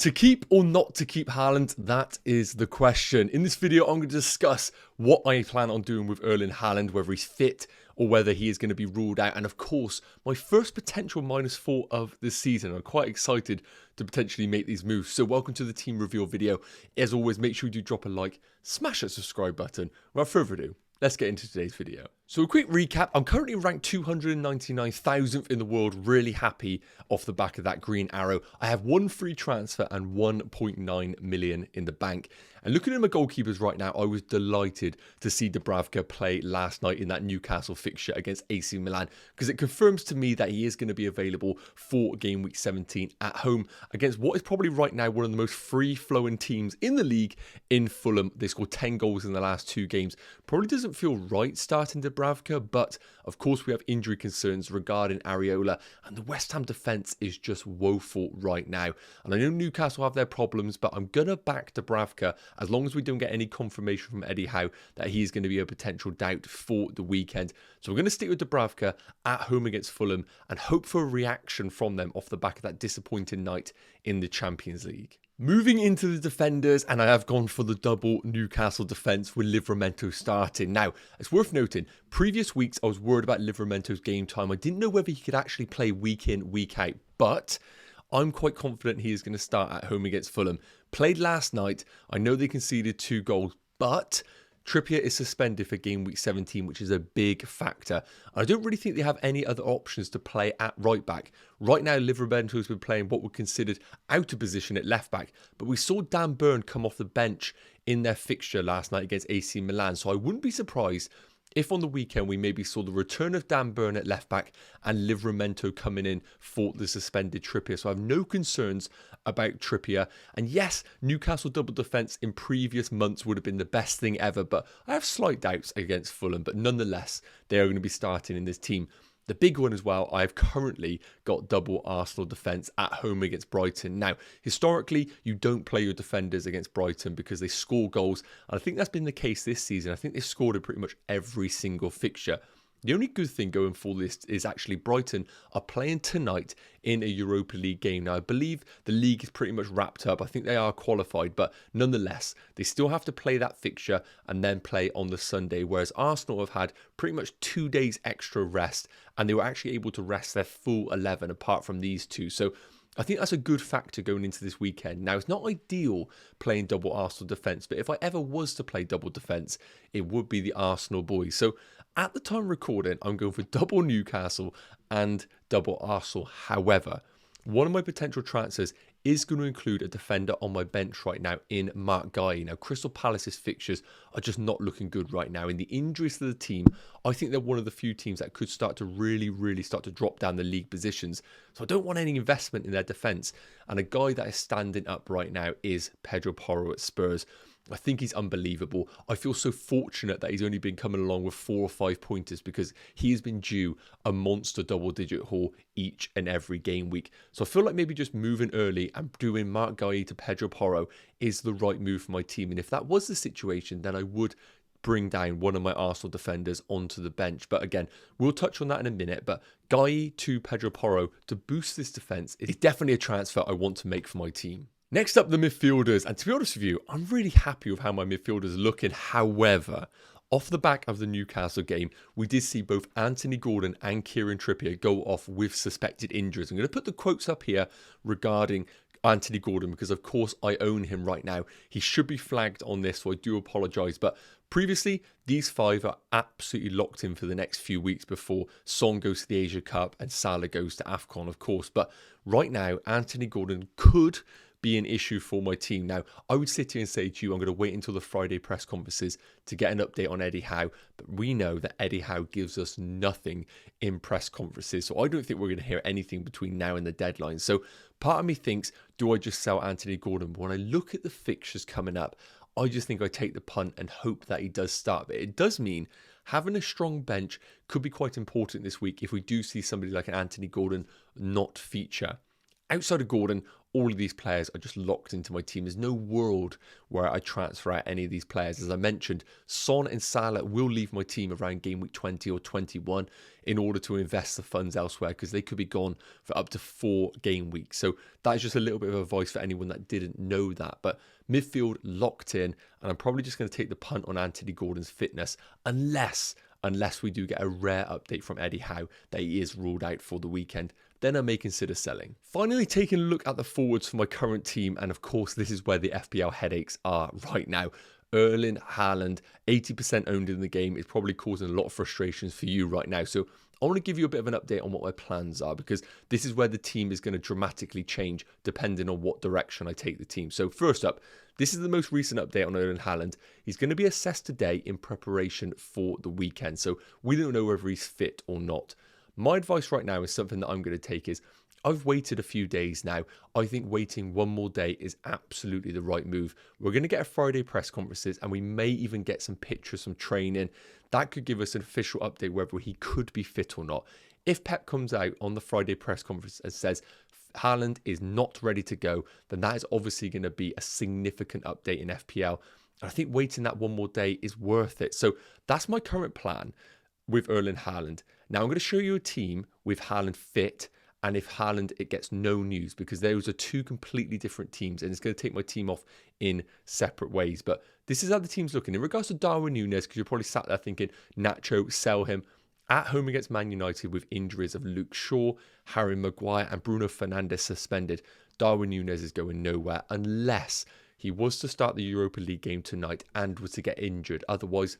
To keep or not to keep Haaland, that is the question. In this video, I'm going to discuss what I plan on doing with Erling Haaland, whether he's fit or whether he is going to be ruled out. And of course, my first potential -4 of the season. I'm quite excited to potentially make these moves. So welcome to the team reveal video. As always, make sure you do drop a like, smash that subscribe button. Without further ado, let's get into today's video. So a quick recap, I'm currently ranked 299,000th in the world, really happy off the back of that green arrow. I have one free transfer and 1.9 million in the bank. And looking at my goalkeepers right now, I was delighted to see Dubravka play last night in that Newcastle fixture against AC Milan, because it confirms to me that he is going to be available for game week 17 at home against what is probably right now one of the most free-flowing teams in the league in Fulham. They scored 10 goals in the last 2 games. Probably doesn't feel right starting Dubravka, but of course we have injury concerns regarding Areola, and the West Ham defence is just woeful right now. And I know Newcastle have their problems, but I'm going to back Dubravka as long as we don't get any confirmation from Eddie Howe that he's going to be a potential doubt for the weekend. So we're going to stick with Dubravka at home against Fulham and hope for a reaction from them off the back of that disappointing night in the Champions League. Moving into the defenders, and I have gone for the double Newcastle defence with Livramento starting. Now, it's worth noting, previous weeks I was worried about Livramento's game time. I didn't know whether he could actually play week in, week out, but I'm quite confident he is going to start at home against Fulham. Played last night. I know they conceded 2 goals, but Trippier is suspended for game week 17, which is a big factor. I don't really think they have any other options to play at right back. Right now, Livramento has been playing what were considered out of position at left back, but we saw Dan Burn come off the bench in their fixture last night against AC Milan, so I wouldn't be surprised if on the weekend we maybe saw the return of Dan Burn at left back and Livramento coming in for the suspended Trippier. So I have no concerns about Trippier. And yes, Newcastle double defence in previous months would have been the best thing ever, but I have slight doubts against Fulham. But nonetheless, they are going to be starting in this team. The big one as well, I've currently got double Arsenal defence at home against Brighton. Now, historically, you don't play your defenders against Brighton because they score goals. And I think that's been the case this season. I think they've scored in pretty much every single fixture. The only good thing going for this is actually Brighton are playing tonight in a Europa League game. Now, I believe the league is pretty much wrapped up. I think they are qualified, but nonetheless, they still have to play that fixture and then play on the Sunday, whereas Arsenal have had pretty much 2 days extra rest, and they were actually able to rest their full 11 apart from these 2. So I think that's a good factor going into this weekend. Now, it's not ideal playing double Arsenal defence, but if I ever was to play double defence, it would be the Arsenal boys. So at the time recording, I'm going for double Newcastle and double Arsenal. However, one of my potential transfers is going to include a defender on my bench right now in Mark Guy. Now, Crystal Palace's fixtures are just not looking good right now. In the injuries to the team, I think they're one of the few teams that could start to really start to drop down the league positions. So I don't want any investment in their defence. And a guy that is standing up right now is Pedro Porro at Spurs. I think he's unbelievable. I feel so fortunate that he's only been coming along with 4 or 5 pointers because he has been due a monster double-digit haul each and every game week. So I feel like maybe just moving early and doing Mark Guy to Pedro Porro is the right move for my team. And if that was the situation, then I would bring down one of my Arsenal defenders onto the bench. But again, we'll touch on that in a minute. But Guy to Pedro Porro to boost this defence is definitely a transfer I want to make for my team. Next up, the midfielders, and to be honest with you, I'm really happy with how my midfielders are looking. However, off the back of the Newcastle game, we did see both Anthony Gordon and Kieran Trippier go off with suspected injuries. I'm going to put the quotes up here regarding Anthony Gordon because, of course, I own him right now. He should be flagged on this, so I do apologise. But previously, these 5 are absolutely locked in for the next few weeks before Son goes to the Asia Cup and Salah goes to AFCON, of course. But right now, Anthony Gordon could be an issue for my team. Now, I would sit here and say to you, I'm going to wait until the Friday press conferences to get an update on Eddie Howe, but we know that Eddie Howe gives us nothing in press conferences, so I don't think we're going to hear anything between now and the deadline. So part of me thinks, do I just sell Anthony Gordon? But when I look at the fixtures coming up, I just think I take the punt and hope that he does start. But it does mean having a strong bench could be quite important this week if we do see somebody like an Anthony Gordon not feature. Outside of Gordon, all of these players are just locked into my team. There's no world where I transfer out any of these players. As I mentioned, Son and Salah will leave my team around game week 20 or 21 in order to invest the funds elsewhere, because they could be gone for up to 4 game weeks. So that is just a little bit of advice for anyone that didn't know that. But midfield locked in, and I'm probably just going to take the punt on Anthony Gordon's fitness unless we do get a rare update from Eddie Howe that he is ruled out for the weekend. Then I may consider selling. Finally, taking a look at the forwards for my current team, and of course this is where the FPL headaches are right now. Erling Haaland, 80% owned in the game, is probably causing a lot of frustrations for you right now. So I want to give you a bit of an update on what my plans are, because this is where the team is going to dramatically change depending on what direction I take the team. So first up, this is the most recent update on Erling Haaland. He's going to be assessed today in preparation for the weekend. So we don't know whether he's fit or not. My advice right now is something that I'm going to take is, I've waited a few days now. I think waiting one more day is absolutely the right move. We're going to get a Friday press conferences, and we may even get some pictures from training. That could give us an official update whether he could be fit or not. If Pep comes out on the Friday press conference and says Haaland is not ready to go, then that is obviously going to be a significant update in FPL. And I think waiting that one more day is worth it. So that's my current plan with Erling Haaland. Now I'm going to show you a team with Haaland fit, and if Haaland, it gets no news, because those are two completely different teams, and it's going to take my team off in separate ways. But this is how the team's looking. In regards to Darwin Núñez, because you're probably sat there thinking, Nacho, sell him. At home against Man United with injuries of Luke Shaw, Harry Maguire and Bruno Fernandes suspended, Darwin Núñez is going nowhere unless he was to start the Europa League game tonight and was to get injured. Otherwise,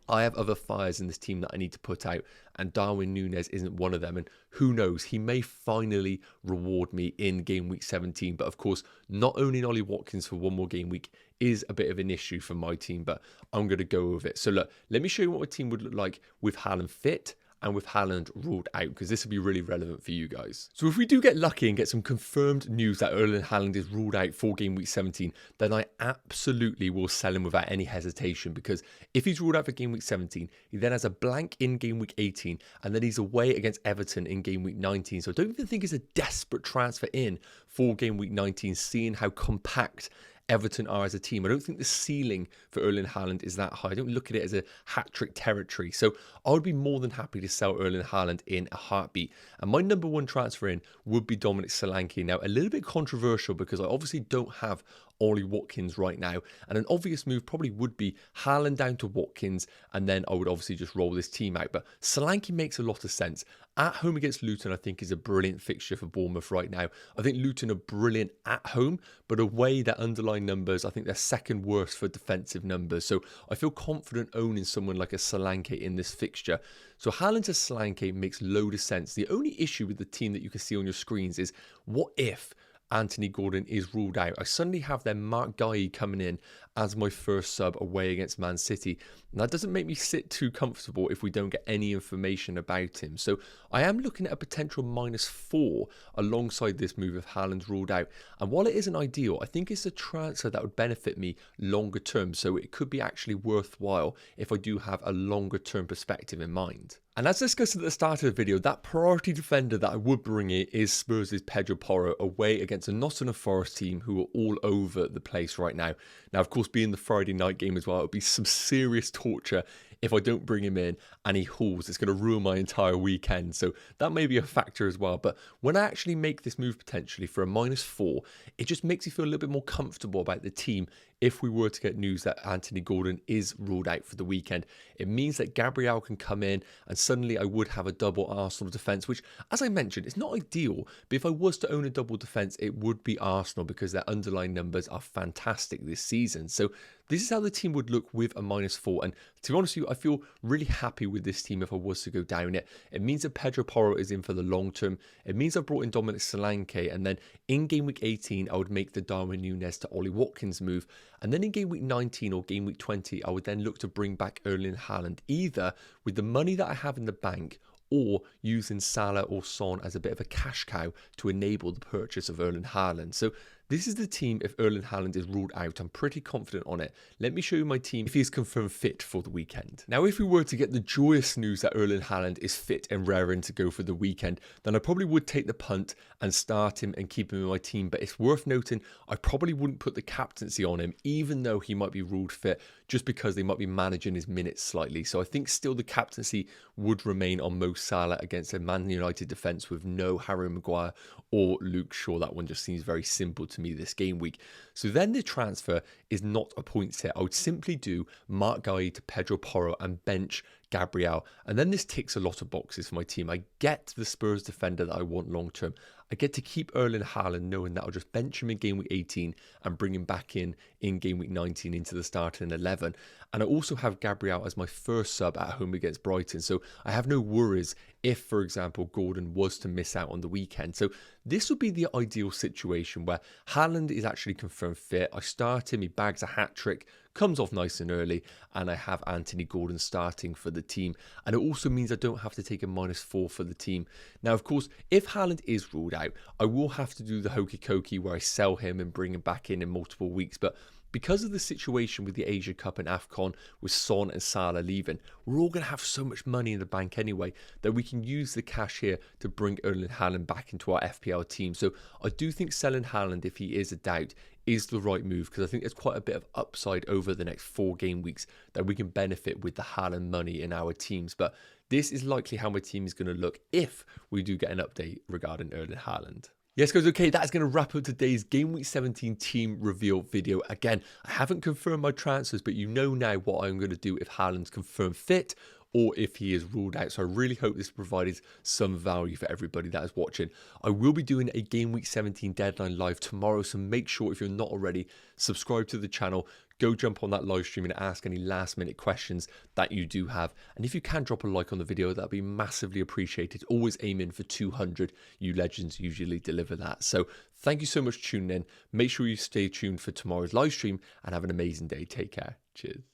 I have other fires in this team that I need to put out, and Darwin Núñez isn't one of them. And who knows, he may finally reward me in game week 17. But of course, not owning Ollie Watkins for one more game week is a bit of an issue for my team, but I'm going to go with it. So look, let me show you what my team would look like with Haaland fit and with Haaland ruled out, because this will be really relevant for you guys. So if we do get lucky and get some confirmed news that Erling Haaland is ruled out for game week 17, then I absolutely will sell him without any hesitation, because if he's ruled out for game week 17, he then has a blank in game week 18, and then he's away against Everton in game week 19. So I don't even think it's a desperate transfer in for game week 19, seeing how compact Everton are as a team. I don't think the ceiling for Erling Haaland is that high. I don't look at it as a hat-trick territory. So I would be more than happy to sell Erling Haaland in a heartbeat. And my number one transfer in would be Dominic Solanke. Now, a little bit controversial, because I obviously don't have Ollie Watkins right now, and an obvious move probably would be Haaland down to Watkins, and then I would obviously just roll this team out. But Solanke makes a lot of sense. At home against Luton, I think, is a brilliant fixture for Bournemouth right now. I think Luton are brilliant at home, but away, their underlying numbers, I think they're second worst for defensive numbers. So I feel confident owning someone like a Solanke in this fixture. So Haaland to Solanke makes load of sense. The only issue with the team that you can see on your screens is, what if Anthony Gordon is ruled out? I suddenly have their Mark Guy coming in as my first sub away against Man City. And that doesn't make me sit too comfortable if we don't get any information about him. So I am looking at a potential -4 alongside this move if Haaland's ruled out. And while it isn't ideal, I think it's a transfer that would benefit me longer term. So it could be actually worthwhile if I do have a longer term perspective in mind. And as discussed at the start of the video, that priority defender that I would bring in is Spurs' Pedro Porro away against a Nottingham Forest team who are all over the place right now. Now, of course, being the Friday night game as well, it would be some serious torture if I don't bring him in and he hauls. It's going to ruin my entire weekend. So that may be a factor as well. But when I actually make this move potentially for a -4, it just makes me feel a little bit more comfortable about the team. If we were to get news that Anthony Gordon is ruled out for the weekend, it means that Gabriel can come in, and suddenly I would have a double Arsenal defence, which, as I mentioned, is not ideal. But if I was to own a double defence, it would be Arsenal, because their underlying numbers are fantastic this season. So this is how the team would look with a -4. And to be honest with you, I feel really happy with this team if I was to go down it. It means that Pedro Porro is in for the long term. It means I brought in Dominic Solanke, and then in game week 18, I would make the Darwin Núñez to Ollie Watkins move. And then in game week 19 or game week 20, I would then look to bring back Erling Haaland, either with the money that I have in the bank or using Salah or Son as a bit of a cash cow to enable the purchase of Erling Haaland. So this This is the team if Erling Haaland is ruled out. I'm pretty confident on it. Let me show you my team if he is confirmed fit for the weekend. Now, if we were to get the joyous news that Erling Haaland is fit and raring to go for the weekend, then I probably would take the punt and start him and keep him in my team. But it's worth noting, I probably wouldn't put the captaincy on him, even though he might be ruled fit, just because they might be managing his minutes slightly. So I think still the captaincy would remain on Mo Salah against a Man United defence with no Harry Maguire or Luke Shaw. That one just seems very simple to me this game week. So then the transfer is not a point set. I would simply do Mark Guy to Pedro Porro and bench Gabriel. And then this ticks a lot of boxes for my team. I get the Spurs defender that I want long term. I get to keep Erling Haaland knowing that I'll just bench him in game week 18 and bring him back in game week 19 into the starting 11. And I also have Gabriel as my first sub at home against Brighton. So I have no worries if, for example, Gordon was to miss out on the weekend. So this would be the ideal situation where Haaland is actually confirmed fit. I start him, he bags a hat-trick, comes off nice and early, and I have Anthony Gordon starting for the team. And it also means I don't have to take a -4 for the team. Now, of course, if Haaland is ruled out, I will have to do the hokey cokey where I sell him and bring him back in multiple weeks. But because of the situation with the Asia Cup and AFCON, with Son and Salah leaving, we're all going to have so much money in the bank anyway that we can use the cash here to bring Erling Haaland back into our FPL team. So I do think selling Haaland, if he is a doubt, is the right move, because I think there's quite a bit of upside over the next 4 game weeks that we can benefit with the Haaland money in our teams. But this is likely how my team is going to look if we do get an update regarding Erling Haaland. Yes, guys, okay, that's going to wrap up today's Game Week 17 team reveal video. Again, I haven't confirmed my transfers, but you know now what I'm going to do if Haaland's confirmed fit or if he is ruled out. So I really hope this provided some value for everybody that is watching. I will be doing a Game Week 17 deadline live tomorrow, so make sure if you're not already, subscribe to the channel. Go jump on that live stream and ask any last minute questions that you do have. And if you can drop a like on the video, that'd be massively appreciated. Always aiming for 200. You legends usually deliver that. So thank you so much for tuning in. Make sure you stay tuned for tomorrow's live stream and have an amazing day. Take care. Cheers.